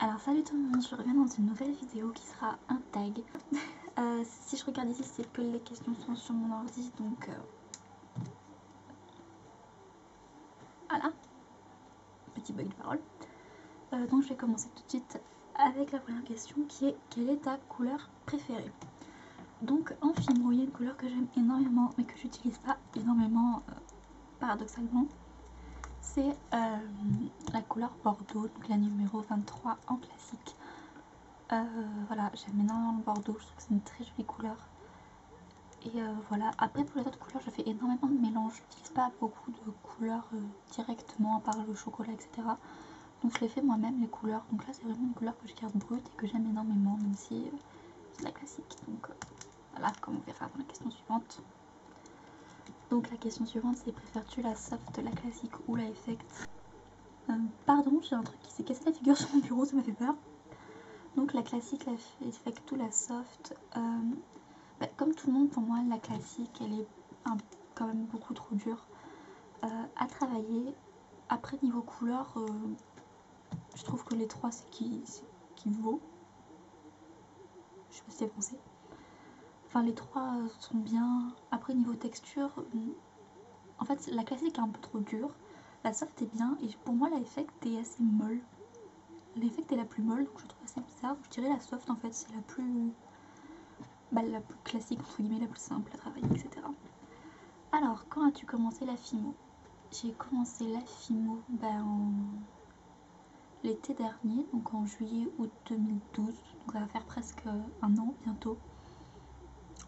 Alors salut tout le monde, je reviens dans une nouvelle vidéo qui sera un tag. Si je regarde ici, c'est que les questions sont sur mon ordi, donc voilà, petit bug de parole. Donc je vais commencer tout de suite avec la première question qui est: quelle est ta couleur préférée? Donc en Fimo, il y a une couleur que j'aime énormément mais que j'utilise pas énormément paradoxalement. C'est la couleur Bordeaux, donc la numéro 23 en classique. Voilà, j'aime énormément le Bordeaux, je trouve que c'est une très jolie couleur. Et voilà, après pour les autres couleurs, je fais énormément de mélanges. Je n'utilise pas beaucoup de couleurs directement, à part le chocolat, etc. Donc je les fais moi-même, les couleurs. Donc là, c'est vraiment une couleur que je garde brute et que j'aime énormément, même si c'est la classique. Donc voilà, comme on verra dans la question suivante. Donc la question suivante, c'est: préfères-tu la soft, la classique ou la effect? Pardon, j'ai un truc qui s'est cassé la figure sur mon bureau, ça m'a fait peur. Donc la classique, la effect ou la soft, comme tout le monde, pour moi, la classique, elle est quand même beaucoup trop dure à travailler. Après, niveau couleur, je trouve que les trois, c'est qui vaut. Je sais pas si c'est français. Enfin, les trois sont bien. Après, niveau texture, en fait, la classique est un peu trop dure. La soft est bien. Et pour moi, la effect est assez molle. L'effect est la plus molle, donc je trouve assez bizarre. Je dirais la soft, en fait, c'est la plus classique, entre guillemets, la plus simple à travailler, etc. Alors, quand as-tu commencé la Fimo? J'ai commencé la Fimo en l'été dernier, donc en juillet-août 2012, donc ça va faire presque un an bientôt.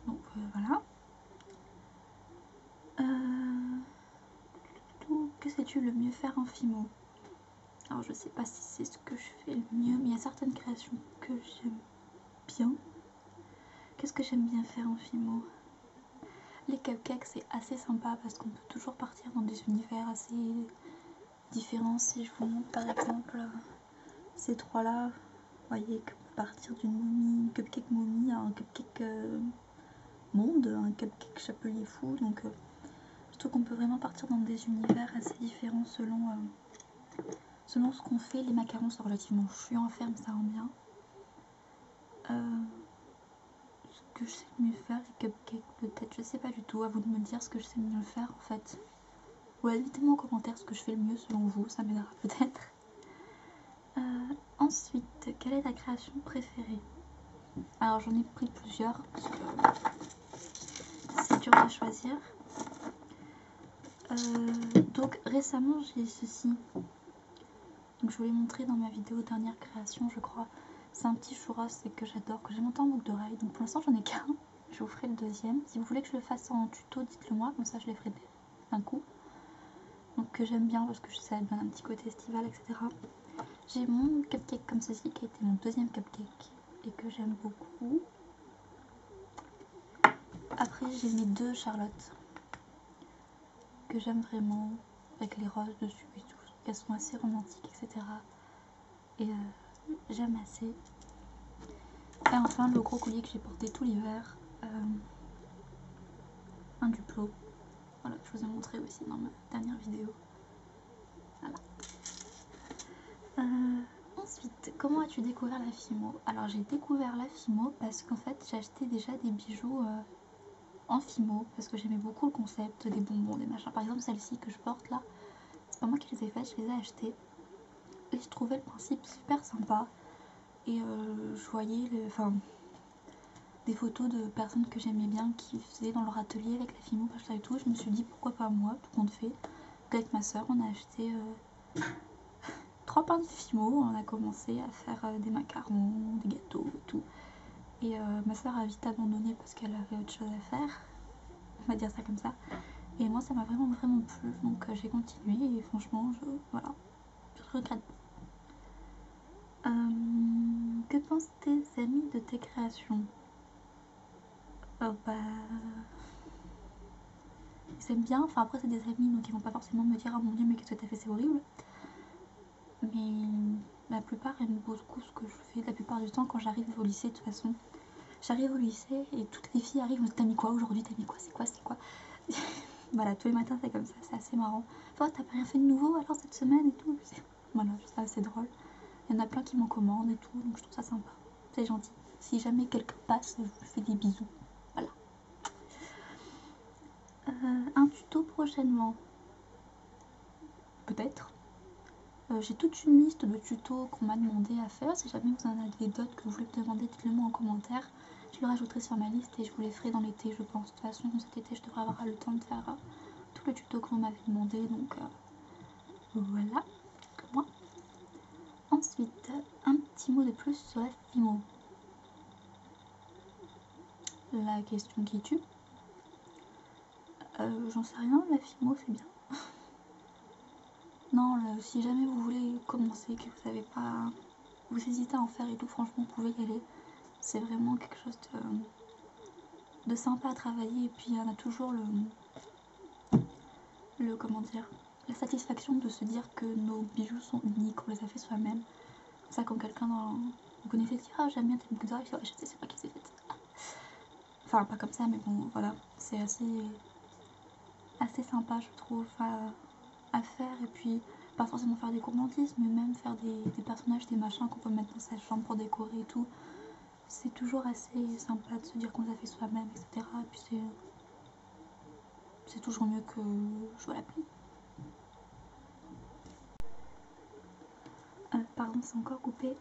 Donc voilà. Que sais-tu le mieux faire en Fimo? Alors je sais pas si c'est ce que je fais le mieux, mais il y a certaines créations que j'aime bien. Qu'est-ce que j'aime bien faire en Fimo? Les cupcakes, c'est assez sympa parce qu'on peut toujours partir dans des univers assez différents. Si je vous montre par exemple ces trois-là, vous voyez qu'on peut partir d'une momie, cupcake momie, à un cupcake monde, un cupcake chapelier fou. Donc je trouve qu'on peut vraiment partir dans des univers assez différents selon ce qu'on fait. Les macarons sont relativement chiants à faire, mais ça rend bien. Ce que je sais mieux faire, les cupcakes peut-être, je sais pas du tout, à vous de me dire ce que je sais mieux faire en fait. Ouais, dites-moi en commentaire ce que je fais le mieux selon vous, ça m'aidera peut-être. Ensuite, quelle est ta création préférée? Alors j'en ai pris plusieurs, parce que c'est dur à choisir. Donc récemment j'ai ceci. Donc je vous l'ai montré dans ma vidéo dernière création, je crois. C'est un petit churros que j'adore, que j'ai monté en boucle d'oreille. Donc pour l'instant j'en ai qu'un, je vous ferai le deuxième. Si vous voulez que je le fasse en tuto, dites-le moi, comme ça je les ferai d'un coup. Donc que j'aime bien parce que ça donne un petit côté estival, etc. J'ai mon cupcake comme ceci qui a été mon deuxième cupcake et que j'aime beaucoup. Après j'ai mes deux Charlotte que j'aime vraiment, avec les roses dessus et tout. Elles sont assez romantiques, etc. Et j'aime assez. Et enfin le gros collier que j'ai porté tout l'hiver, un Duplo. Voilà, je vous ai montré aussi dans ma dernière vidéo. Voilà. Ensuite, comment as-tu découvert la Fimo? Alors j'ai découvert la Fimo parce qu'en fait j'ai acheté déjà des bijoux en Fimo parce que j'aimais beaucoup le concept des bonbons, des machins. Par exemple celle-ci que je porte là, c'est pas moi qui les ai faites, je les ai achetées. Et je trouvais le principe super sympa. Et je voyais des photos de personnes que j'aimais bien qui faisaient dans leur atelier avec la Fimo, et tout. Je me suis dit pourquoi pas moi, tout compte fait. Donc avec ma soeur on a acheté 3 pains de Fimo, on a commencé à faire des macarons, des gâteaux et tout. Et ma soeur a vite abandonné parce qu'elle avait autre chose à faire, on va dire ça comme ça. Et moi ça m'a vraiment plu, donc j'ai continué et franchement voilà, je regrette pas. Que pensent tes amis de tes créations? Ils aiment bien, enfin après c'est des amis donc ils vont pas forcément me dire: oh mon dieu mais qu'est-ce que t'as fait, c'est horrible. Mais la plupart aiment beaucoup ce que je fais. La plupart du temps quand j'arrive au lycée, de toute façon j'arrive au lycée et toutes les filles arrivent, t'as mis quoi aujourd'hui, t'as mis quoi, c'est quoi voilà, tous les matins c'est comme ça, c'est assez marrant. Toi t'as pas rien fait de nouveau alors cette semaine et tout. Voilà, c'est assez drôle. Il y en a plein qui m'en commandent et tout, donc je trouve ça sympa. C'est gentil. Si jamais quelqu'un passe, je vous fais des bisous. Voilà. Un tuto prochainement. Peut-être. J'ai toute une liste de tutos qu'on m'a demandé à faire. Si jamais vous en avez d'autres que vous voulez me demander, dites-le moi en commentaire. Je le rajouterai sur ma liste et je vous les ferai dans l'été, je pense. De toute façon, cet été, je devrais avoir le temps de faire tout le tuto qu'on m'avait demandé. Donc voilà, moi. Ensuite, un petit mot de plus sur la Fimo. La question qui tue. J'en sais rien, la Fimo c'est bien. Non, si jamais vous voulez commencer, que vous savez pas, vous hésitez à en faire et tout, franchement vous pouvez y aller. C'est vraiment quelque chose de sympa à travailler et puis on a toujours comment dire, la satisfaction de se dire que nos bijoux sont uniques, on les a fait soi-même. Ça quand quelqu'un vous connaissez dit ah j'aime bien tes boucles d'oreilles, je sais pas qui c'est fait. Enfin pas comme ça mais bon voilà, c'est assez sympa je trouve à faire et puis pas forcément faire des gourmandises mais même faire des personnages, des machins qu'on peut mettre dans sa chambre pour décorer et tout. C'est toujours assez sympa de se dire qu'on les a fait soi-même etc. Et puis c'est toujours mieux que jouer à la pluie. Pardon, c'est encore coupé.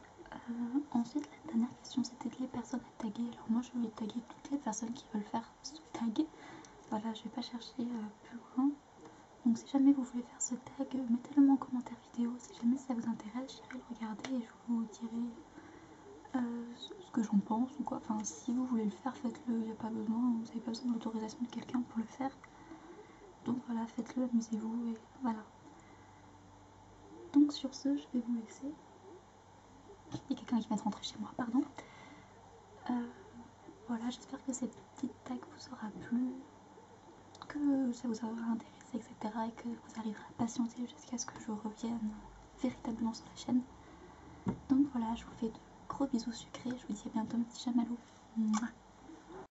Ensuite, la dernière question, c'était les personnes à taguer. Alors moi, je vais taguer toutes les personnes qui veulent faire ce tag. Voilà, je vais pas chercher plus loin. Donc si jamais vous voulez faire ce tag, mettez-le moi en commentaire vidéo. Si jamais ça vous intéresse, j'irai le regarder et je vous dirai ce que j'en pense ou quoi. Enfin, si vous voulez le faire, faites-le. Il n'y a pas besoin, vous n'avez pas besoin de l'autorisation de quelqu'un pour le faire. Donc voilà, faites-le, amusez-vous et voilà. Donc sur ce, je vais vous laisser. Il y a quelqu'un qui vient de rentrer chez moi, pardon. Voilà, j'espère que cette petite tag vous aura plu, que ça vous aura intéressé, etc. Et que vous arriverez à patienter jusqu'à ce que je revienne véritablement sur la chaîne. Donc voilà, je vous fais de gros bisous sucrés. Je vous dis à bientôt, mes petits chamallows. Mouah.